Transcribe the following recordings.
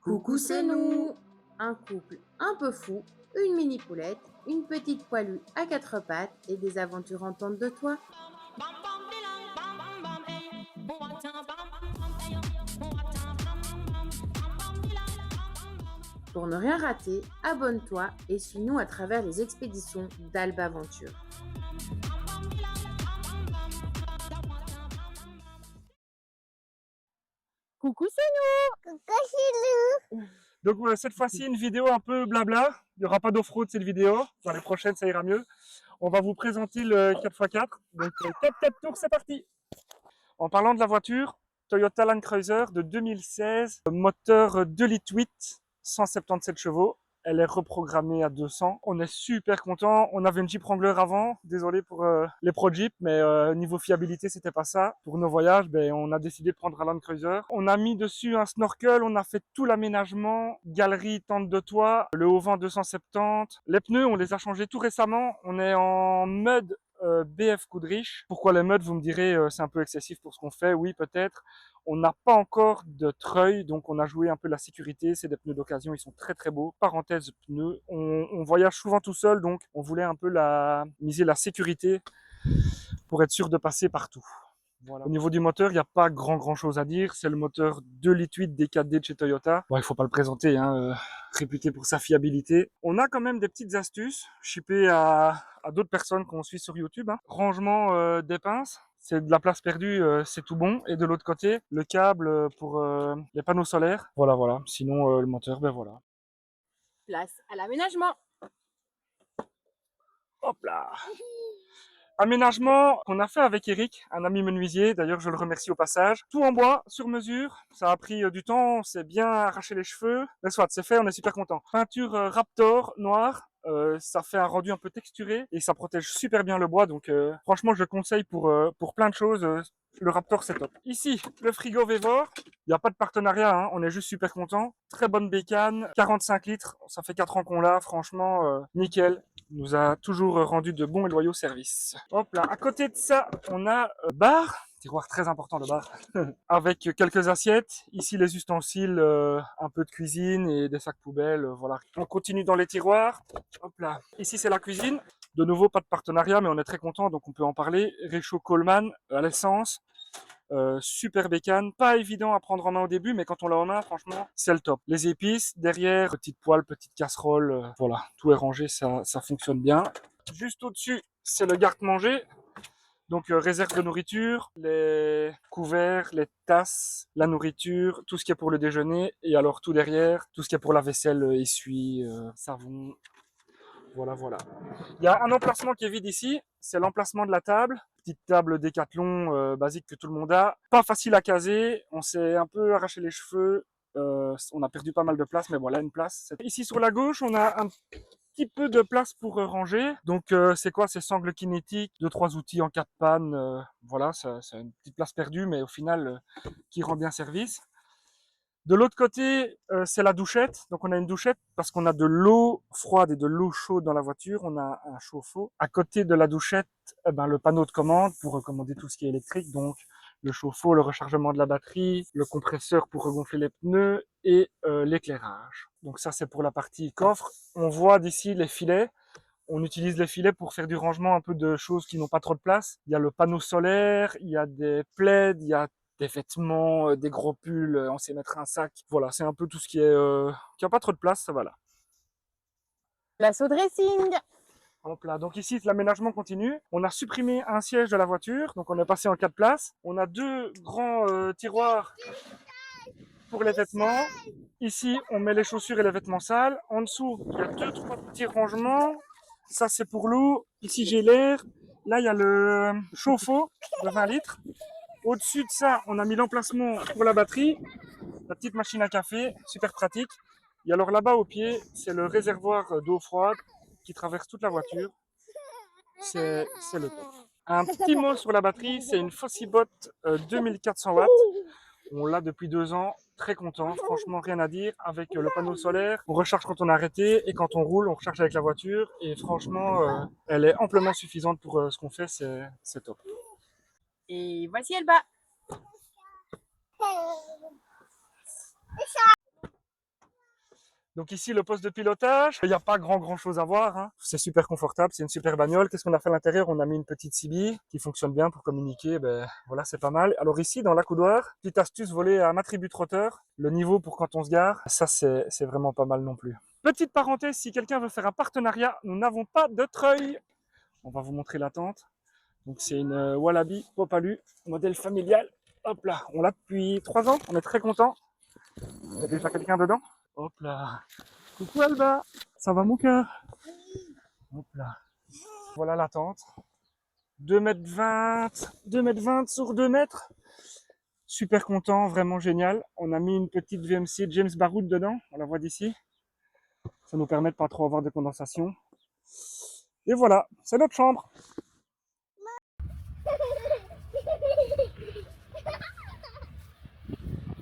Coucou, c'est nous! Un couple un peu fou, une mini poulette, une petite poilue à quatre pattes et des aventures en tente de toit. Pour ne rien rater, abonne-toi et suis-nous à travers les expéditions d'Alba Aventure. Coucou, c'est Donc cette fois-ci, une vidéo un peu blabla. Il n'y aura pas d'off-road cette vidéo. Dans les prochaines, ça ira mieux. On va vous présenter le 4x4. Donc 4x4 tours, c'est parti. En parlant de la voiture, Toyota Land Cruiser de 2016, moteur 2,8 litres, 177 chevaux. Elle est reprogrammée à 200. On est super content. On avait une Jeep Wrangler avant. Désolé pour les Pro Jeep, mais niveau fiabilité, c'était pas ça. Pour nos voyages, on a décidé de prendre un Land Cruiser. On a mis dessus un snorkel. On a fait tout l'aménagement. Galerie, tente de toit, le haut vent 270. Les pneus, on les a changés tout récemment. On est en mud BF Goodrich. Pourquoi les muds, vous me direz, c'est un peu excessif pour ce qu'on fait. Oui, peut-être. On n'a pas encore de treuil, donc on a joué un peu la sécurité. C'est des pneus d'occasion, ils sont très très beaux. Parenthèse pneus. On voyage souvent tout seul, donc on voulait un peu miser la sécurité pour être sûr de passer partout. Voilà. Au niveau du moteur, il n'y a pas grand chose à dire. C'est le moteur 2,8 litres D4D de chez Toyota. Bon, il faut pas le présenter, hein, réputé pour sa fiabilité. On a quand même des petites astuces shippées à d'autres personnes qu'on suit sur YouTube. Hein. Rangement des pinces. C'est de la place perdue, c'est tout bon. Et de l'autre côté, le câble pour les panneaux solaires. Voilà. Sinon, le moteur, voilà. Place à l'aménagement. Hop là. Aménagement qu'on a fait avec Eric, un ami menuisier, d'ailleurs je le remercie au passage. Tout en bois, sur mesure, ça a pris du temps, on s'est bien arraché les cheveux. Mais soit, c'est fait, on est super content. Peinture Raptor noire, ça fait un rendu un peu texturé et ça protège super bien le bois, donc franchement je le conseille pour plein de choses. Le Raptor c'est top. Ici, le frigo Vévor, il n'y a pas de partenariat, hein, on est juste super content. Très bonne bécane, 45 litres, ça fait 4 ans qu'on l'a, franchement nickel. Nous a toujours rendu de bons et loyaux services. Hop là, à côté de ça, on a bar, tiroir très important le bar, avec quelques assiettes. Ici les ustensiles, un peu de cuisine et des sacs poubelles, voilà. On continue dans les tiroirs. Hop là, ici c'est la cuisine. De nouveau, pas de partenariat, mais on est très content, donc on peut en parler. Réchaud Coleman à l'essence. Super bécane, pas évident à prendre en main au début, mais quand on l'a en main, franchement, c'est le top. Les épices, derrière, petite poêle, petite casserole, voilà, tout est rangé, ça fonctionne bien. Juste au-dessus, c'est le garde-manger. Donc réserve de nourriture, les couverts, les tasses, la nourriture, tout ce qui est pour le déjeuner, et alors tout derrière, tout ce qui est pour la vaisselle, essuie, savon, voilà. Il y a un emplacement qui est vide ici, c'est l'emplacement de la table. Petite table Décathlon basique que tout le monde a. Pas facile à caser, on s'est un peu arraché les cheveux, on a perdu pas mal de place, mais voilà une place. Ici sur la gauche, on a un petit peu de place pour ranger. Donc c'est quoi? C'est sangle kinétique, 2-3 outils en cas de panne. Voilà, c'est une petite place perdue, mais au final qui rend bien service. De l'autre côté, c'est la douchette. Donc on a une douchette parce qu'on a de l'eau froide et de l'eau chaude dans la voiture. On a un chauffe-eau. À côté de la douchette, le panneau de commande pour commander tout ce qui est électrique. Donc le chauffe-eau, le rechargement de la batterie, le compresseur pour regonfler les pneus et l'éclairage. Donc ça c'est pour la partie coffre. On voit d'ici les filets. On utilise les filets pour faire du rangement un peu de choses qui n'ont pas trop de place. Il y a le panneau solaire, il y a des plaids, il y a des vêtements, des gros pulls, on sait mettre un sac. Voilà, c'est un peu tout ce qui a pas trop de place, ça va là. Place au dressing. Hop là. Donc ici, l'aménagement continue. On a supprimé un siège de la voiture, donc on est passé en 4 places. On a 2 grands tiroirs pour les vêtements. Ici, on met les chaussures et les vêtements sales. En dessous, il y a 2-3 petits rangements. Ça, c'est pour l'eau. Ici, j'ai l'air. Là, il y a le chauffe-eau de 20 litres. Au-dessus de ça, on a mis l'emplacement pour la batterie, la petite machine à café, super pratique. Et alors là-bas au pied, c'est le réservoir d'eau froide qui traverse toute la voiture. C'est le top. Un petit mot sur la batterie, c'est une Fossibot 2400 watts. On l'a depuis 2 ans, très content, franchement rien à dire. Avec le panneau solaire, on recharge quand on a arrêté et quand on roule, on recharge avec la voiture. Et franchement, elle est amplement suffisante pour ce qu'on fait, c'est top. Et voici Elba. Donc ici, le poste de pilotage, il n'y a pas grand chose à voir, hein. C'est super confortable, c'est une super bagnole. Qu'est-ce qu'on a fait à l'intérieur? On a mis une petite CB qui fonctionne bien pour communiquer, ben voilà, c'est pas mal. Alors ici, dans l'accoudoir, petite astuce volée à ma tribu trotteur, le niveau pour quand on se gare, ça c'est vraiment pas mal non plus. Petite parenthèse, si quelqu'un veut faire un partenariat, nous n'avons pas de treuil. On va vous montrer la tente. Donc c'est une Wallaby Popalu, modèle familial. Hop là, on l'a depuis 3 ans, on est très content. Il y a déjà quelqu'un dedans. Hop là. Coucou Alba, ça va mon cœur? Hop là. Voilà la tente. 2,20 m, 2,20 m sur 2 mètres. Super content, vraiment génial. On a mis une petite VMC James Baroud dedans, on la voit d'ici. Ça nous permet de pas trop avoir de condensation. Et voilà, c'est notre chambre.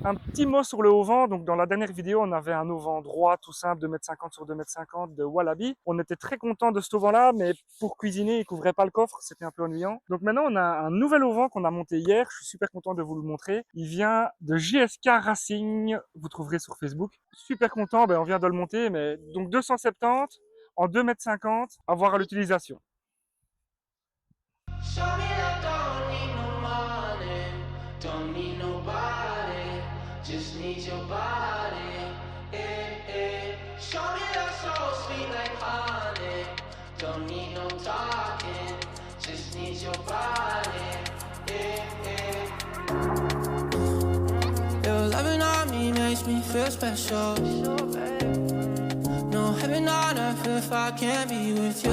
Un petit mot sur le auvent. Donc dans la dernière vidéo, on avait un auvent droit tout simple, 2,50 m sur 2,50 m de Wallaby. On était très content de cet auvent-là, mais pour cuisiner, il couvrait pas le coffre, c'était un peu ennuyant. Donc maintenant, on a un nouvel auvent qu'on a monté hier. Je suis super content de vous le montrer. Il vient de JSK Racing. Vous trouverez sur Facebook. Super content, on vient de le monter, mais donc 270 en 2,50 m à voir à l'utilisation. Just need your body, eh, eh. Show me that soul sweet like honey. Don't need no talking, just need your body, eh, eh. Your loving on me makes me feel special. No heaven on earth if I can't be with you.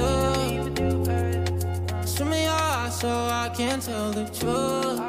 Swim me your eyes so I can tell the truth.